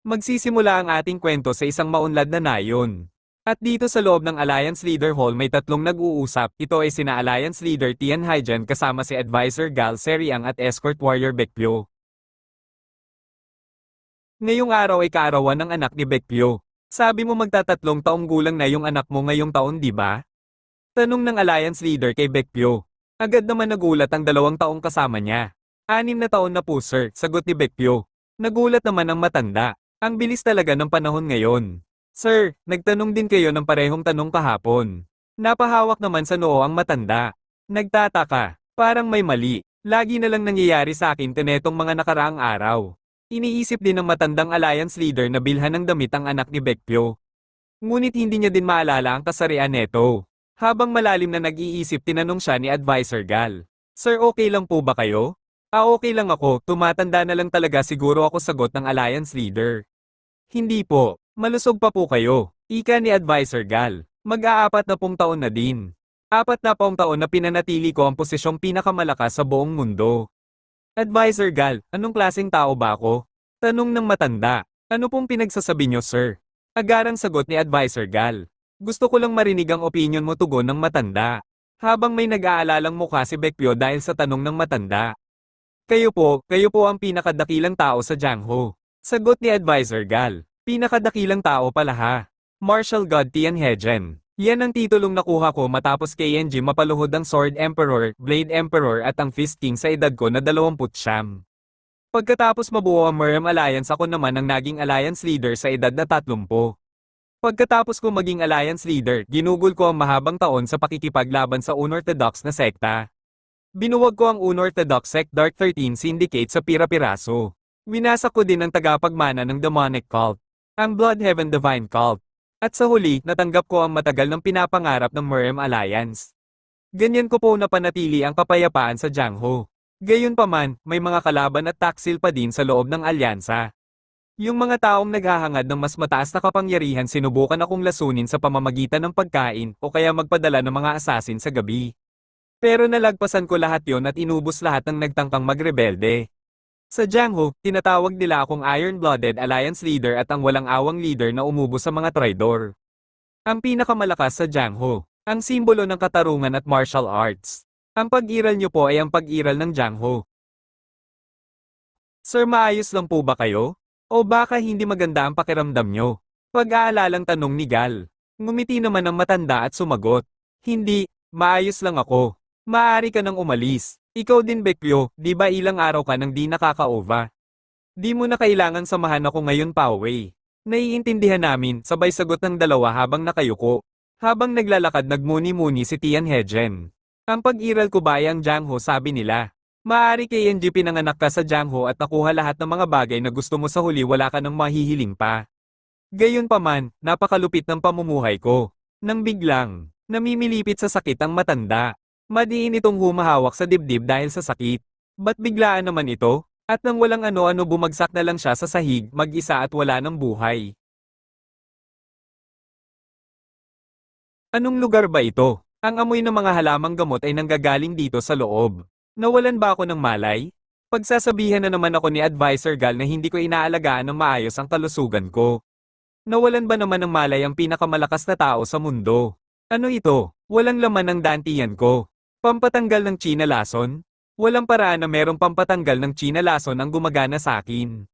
Magsisimula ang ating kwento sa isang maunlad na nayon. At dito sa loob ng Alliance Leader Hall may tatlong nag-uusap. Ito ay sina Alliance Leader Tian Haijan kasama si Advisor Gal Seriang at Escort Warrior Baekpyo. Ngayong araw ay kaarawan ng anak ni Baekpyo. Sabi mo magtatatlong taong gulang na yung anak mo ngayong taon, di ba? Tanong ng Alliance Leader kay Baekpyo. Agad naman nagulat ang 2 taong kasama niya. 6 na taon na po sir, sagot ni Baekpyo. Nagulat naman ang matanda. Ang bilis talaga ng panahon ngayon. Sir, nagtanong din kayo ng parehong tanong kahapon. Napahawak naman sa noo ang matanda. Nagtataka, parang may mali. Lagi na lang nangyayari sa akin tinetong mga nakaraang araw. Iniisip din ng matandang alliance leader na bilhan ng damit ang anak ni Baekpyo. Ngunit hindi niya din maalala ang kasarian neto. Habang malalim na nag-iisip tinanong siya ni Advisor Gal. Sir, okay lang po ba kayo? Okay lang ako, tumatanda na lang talaga siguro ako, sagot ng alliance leader. Hindi po, malusog pa po kayo, ika ni Advisor Gal. Mag-40 taon na din. 40 taon na pinanatili ko ang posisyong pinakamalakas sa buong mundo. Advisor Gal, anong klaseng tao ba ako? Tanong ng matanda. Ano pong pinagsasabi niyo, sir? Agarang sagot ni Advisor Gal. Gusto ko lang marinig ang opinion mo, tugon ng matanda. Habang may nag-aalalang mukha si Baekpyo dahil sa tanong ng matanda. Kayo po ang pinakadakilang tao sa Jiangho. Sagot ni Advisor Gal. Pinakadakilang tao pala ha. Martial God Tian Haijan. Yan ang titulong nakuha ko matapos KNG mapaluhod ang Sword Emperor, Blade Emperor at ang Fist King sa edad ko na 29. Pagkatapos mabuo ang Merem Alliance ako naman ang naging Alliance Leader sa edad na 30. Pagkatapos ko maging Alliance Leader, ginugol ko ang mahabang taon sa pakikipaglaban sa unorthodox na sekta. Binuwag ko ang unorthodox sect Dark 13 Syndicate sa pira-piraso. Winasak ko din ang tagapagmana ng demonic cult, ang Blood Heaven Divine Cult. At sa huli, natanggap ko ang matagal ng pinapangarap ng Merem Alliance. Ganyan ko po napanatili ang kapayapaan sa Jiangho. Gayunpaman, may mga kalaban at taksil pa din sa loob ng alyansa. Yung mga taong naghahangad ng mas mataas na kapangyarihan sinubukan akong lasunin sa pamamagitan ng pagkain o kaya magpadala ng mga assassin sa gabi. Pero nalagpasan ko lahat yon at inubos lahat ng nagtangkang magrebelde. Sa Jiangho, tinatawag nila akong Iron-Blooded Alliance Leader at ang walang awang leader na umubos sa mga traidor. Ang pinakamalakas sa Jiangho, ang simbolo ng katarungan at martial arts. Ang pag-iral niyo po ay ang pag-iral ng Jiangho. Sir, maayos lang po ba kayo? O baka hindi maganda ang pakiramdam niyo? Pag-aalalang tanong ni Gal. Ngumiti naman ang matanda at sumagot. Hindi, maayos lang ako. Maaari ka nang umalis. Ikaw din Baekpyo, di ba ilang araw ka nang di nakaka-OVA? Di mo na kailangan samahan ako ngayon pa uwi. Naiintindihan namin, sabay sagot ng dalawa habang nakayuko. Habang naglalakad nagmuni-muni si Tian Haijan. Ang pag-iral ko ba ay ang Jiangho, sabi nila. Maaari KNG pinanganak ka sa Jiangho at nakuha lahat ng mga bagay na gusto mo, sa huli wala ka nang mahihiling pa. Gayunpaman, napakalupit ng pamumuhay ko. Nang biglang, namimilipit sa sakit ang matanda. Madiin itong humahawak sa dibdib dahil sa sakit. Ba't biglaan naman ito? At nang walang ano-ano bumagsak na lang siya sa sahig, mag-isa at wala ng buhay. Anong lugar ba ito? Ang amoy ng mga halamang gamot ay nanggagaling dito sa loob. Nawalan ba ako ng malay? Pagsasabihan na naman ako ni Advisor Gal na hindi ko inaalagaan ng maayos ang kalusugan ko. Nawalan ba naman ng malay ang pinakamalakas na tao sa mundo? Ano ito? Walang laman ng dantiyan ko. Pampatanggal ng chinalason? Walang paraan na merong pampatanggal ng chinalason ang gumagana sa akin.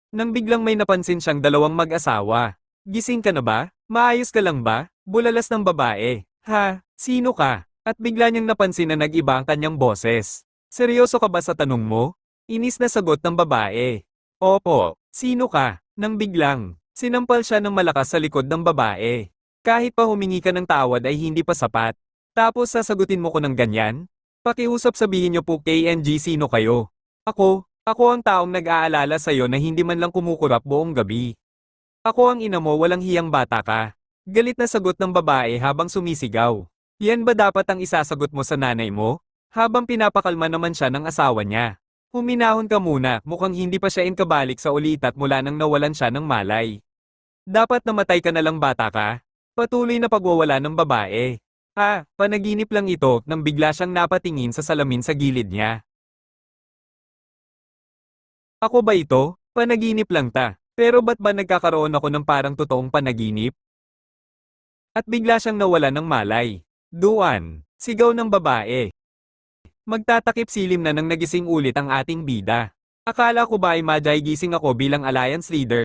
Nang biglang may napansin siyang 2 mag-asawa. Gising ka na ba? Maayos ka lang ba? Bulalas ng babae. Ha? Sino ka? At bigla niyang napansin na nag-iba ang kanyang boses. Seryoso ka ba sa tanong mo? Inis na sagot ng babae. Opo. Sino ka? Nang biglang, sinampal siya ng malakas sa likod ng babae. Kahit pa humingi ka ng tawad ay hindi pa sapat. Tapos sasagutin mo ko ng ganyan? Pakiusap, sabihin niyo po KNG sino kayo. Ako ang taong nag-aalala sa'yo na hindi man lang kumukurap buong gabi. Ako ang ina mo, walang hiyang bata ka. Galit na sagot ng babae habang sumisigaw. Yan ba dapat ang isasagot mo sa nanay mo? Habang pinapakalma naman siya ng asawa niya. Huminahon ka muna, mukhang hindi pa siya inkabalik sa ulitat mula nang nawalan siya ng malay. Dapat namatay ka na lang, bata ka. Patuloy na pagwawala ng babae. Panaginip lang ito nang bigla siyang napatingin sa salamin sa gilid niya. Ako ba ito? Panaginip lang ta. Pero ba't ba nagkakaroon ako ng parang totoong panaginip? At bigla siyang nawala ng malay. Duan, sigaw ng babae. Magtatakip silim na nang nagising ulit ang ating bida. Akala ko ba ay madyay gising ako bilang alliance leader?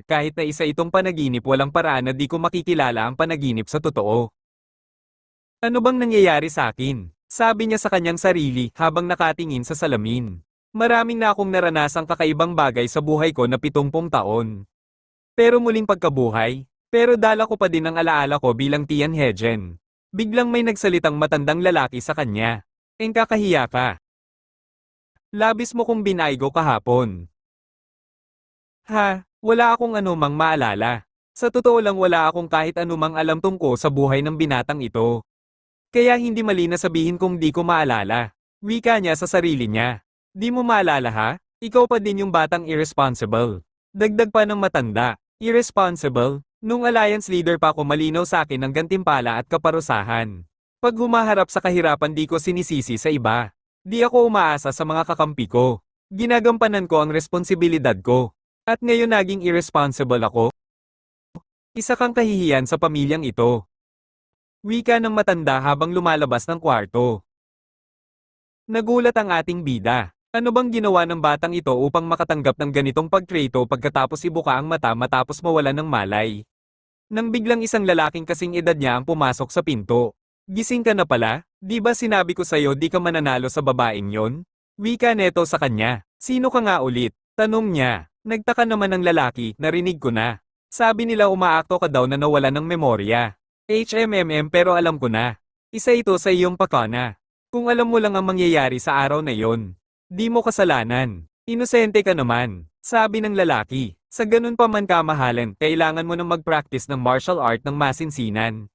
Kahit na isa itong panaginip walang paraan na di ko makikilala ang panaginip sa totoo. Ano bang nangyayari sa akin? Sabi niya sa kanyang sarili habang nakatingin sa salamin. Maraming na akong naranasang kakaibang bagay sa buhay ko na 70 taon. Pero muling pagkabuhay, pero dala ko pa din ang alaala ko bilang Tian Hejen. Biglang may nagsalitang matandang lalaki sa kanya. Kakahiya ka. Labis mo kong binaygo kahapon. Ha, wala akong anumang maalala. Sa totoo lang wala akong kahit anumang alam tungkol sa buhay ng binatang ito. Kaya hindi mali na sabihin kong di ko maalala. Wika niya sa sarili niya. Di mo maalala ha? Ikaw pa din yung batang irresponsible. Dagdag pa ng matanda. Irresponsible? Nung alliance leader pa ako malinaw sa akin ang gantimpala at kaparusahan. Pag humaharap sa kahirapan di ko sinisisi sa iba. Di ako umaasa sa mga kakampi ko. Ginagampanan ko ang responsibilidad ko. At ngayon naging irresponsible ako? Isa kang kahihiyan sa pamilyang ito. Wika ng matanda habang lumalabas ng kwarto. Nagulat ang ating bida. Ano bang ginawa ng batang ito upang makatanggap ng ganitong pagtreto pagkatapos ibuka ang mata matapos mawalan ng malay? Nang biglang isang lalaking kasing edad niya ang pumasok sa pinto. Gising ka na pala? Di ba sinabi ko sa'yo di ka mananalo sa babaeng yon? Wika neto sa kanya. Sino ka nga ulit? Tanong niya. Nagtaka naman ang lalaki, narinig ko na. Sabi nila umaakto ka daw na nawala ng memorya. Pero alam ko na. Isa ito sa iyong pakana. Kung alam mo lang ang mangyayari sa araw na yon. Di mo kasalanan. Inosente ka naman. Sabi ng lalaki. Sa ganun pa man kamahalan, kailangan mo nang mag-practice ng martial art ng masinsinan.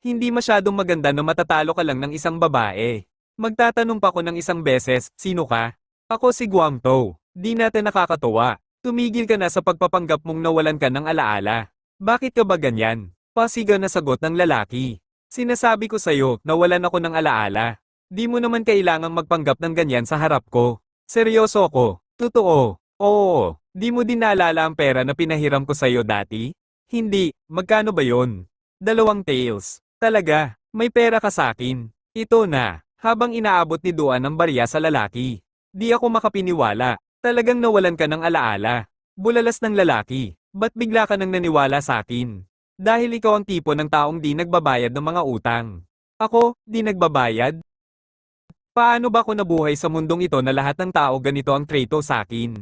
Hindi masyadong maganda na matatalo ka lang ng isang babae. Magtatanong pa ko ng isang beses, sino ka? Ako si Guangtou. Di natin nakakatuwa. Tumigil ka na sa pagpapanggap mong nawalan ka ng alaala. Bakit ka ba ganyan? Pasiga na sagot ng lalaki. Sinasabi ko sa'yo, nawalan ako ng alaala. Di mo naman kailangang magpanggap ng ganyan sa harap ko. Seryoso ako. Totoo. Oo. Di mo din naalala ang pera na pinahiram ko sa'yo dati? Hindi. Magkano ba yon? 2 taels. Talaga, may pera ka sa akin. Ito na, habang inaabot ni Duan ang barya sa lalaki. Di ako makapiniwala. Talagang nawalan ka ng alaala. Bulalas ng lalaki. Ba't bigla ka nang naniwala sa akin? Dahil ikaw ang tipo ng taong di nagbabayad ng mga utang. Ako, di nagbabayad? Paano ba ako nabuhay sa mundong ito na lahat ng tao ganito ang treto sa akin?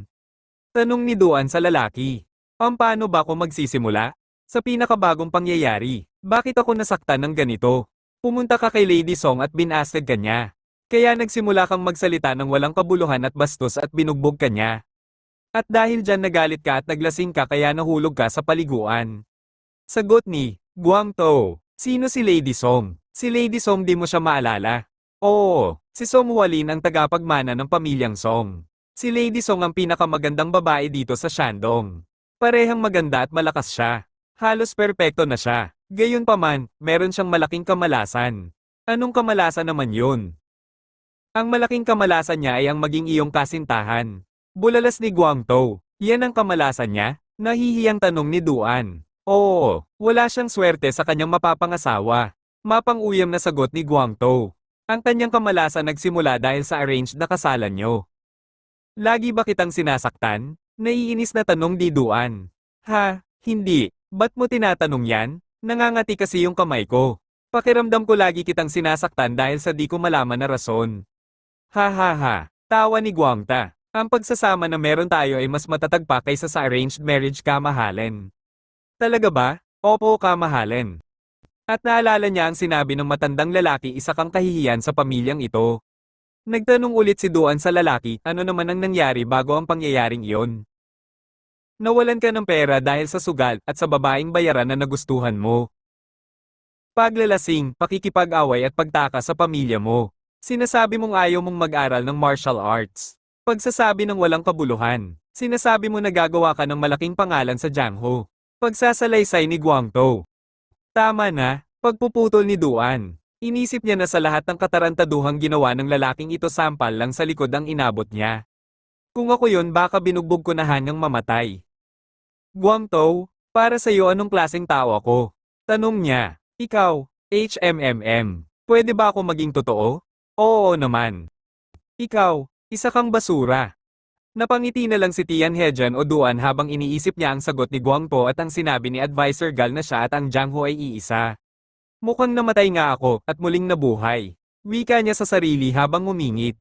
Tanong ni Duan sa lalaki. Paano ba ako magsisimula? Sa pinakabagong pangyayari, bakit ako nasaktan ng ganito? Pumunta ka kay Lady Song at binasted ka niya. Kaya nagsimula kang magsalita ng walang kabuluhan at bastos at binugbog ka niya. At dahil dyan nagalit ka at naglasing ka kaya nahulog ka sa paliguan. Sagot ni Guangtou. Sino si Lady Song? Si Lady Song di mo siya maalala? Oo, si Song Hualin ang tagapagmana ng pamilyang Song. Si Lady Song ang pinakamagandang babae dito sa Shandong. Parehang maganda at malakas siya. Halos perpekto na siya. Gayunpaman, meron siyang malaking kamalasan. Anong kamalasan naman yun? Ang malaking kamalasan niya ay ang maging iyong kasintahan. Bulalas ni Guangtou. Yan ang kamalasan niya? Nahihiyang tanong ni Duan. Oo, wala siyang swerte sa kanyang mapapangasawa. Mapang-uyam na sagot ni Guangtou. Ang kanyang kamalasan nagsimula dahil sa arranged na kasalan niyo. Lagi ba kitang sinasaktan? Naiinis na tanong ni Duan. Ha, hindi. Ba't mo tinatanong yan? Nangangati kasi yung kamay ko. Pakiramdam ko lagi kitang sinasaktan dahil sa di ko malaman na rason. Ha ha ha. Tawa ni Guangta. Ang pagsasama na meron tayo ay mas matatag pa kaysa sa arranged marriage kamahalan. Talaga ba? Opo kamahalan. At naalala niya ang sinabi ng matandang lalaki isa kang kahihiyan sa pamilyang ito. Nagtanong ulit si Duan sa lalaki ano naman ang nangyari bago ang pangyayaring iyon. Nawalan ka ng pera dahil sa sugal at sa babaeng bayaran na nagustuhan mo. Paglalasing, pakikipag-away at pagtakas sa pamilya mo. Sinasabi mong ayaw mong mag-aral ng martial arts. Pagsasabi ng walang kabuluhan. Sinasabi mo na gagawa ka ng malaking pangalan sa Jianghu. Pagsasalaysay ni Guangtou. Tama na, pagpuputol ni Duan. Inisip niya na sa lahat ng katarantaduhang ginawa ng lalaking ito sampal lang sa likod ang inabot niya. Kung ako yon baka binugbog ko na hanyang mamatay. Guangtou, para sa'yo anong klaseng tao ako? Tanong niya. Ikaw, HMMM. Pwede ba ako maging totoo? Oo naman. Ikaw, isa kang basura. Napangiti na lang si Tian Hejian o Duan habang iniisip niya ang sagot ni Guangpo at ang sinabi ni Advisor Gal na siya at ang Jiang Ho ay iisa. Mukhang namatay nga ako at muling nabuhay. Wika niya sa sarili habang ngumingit.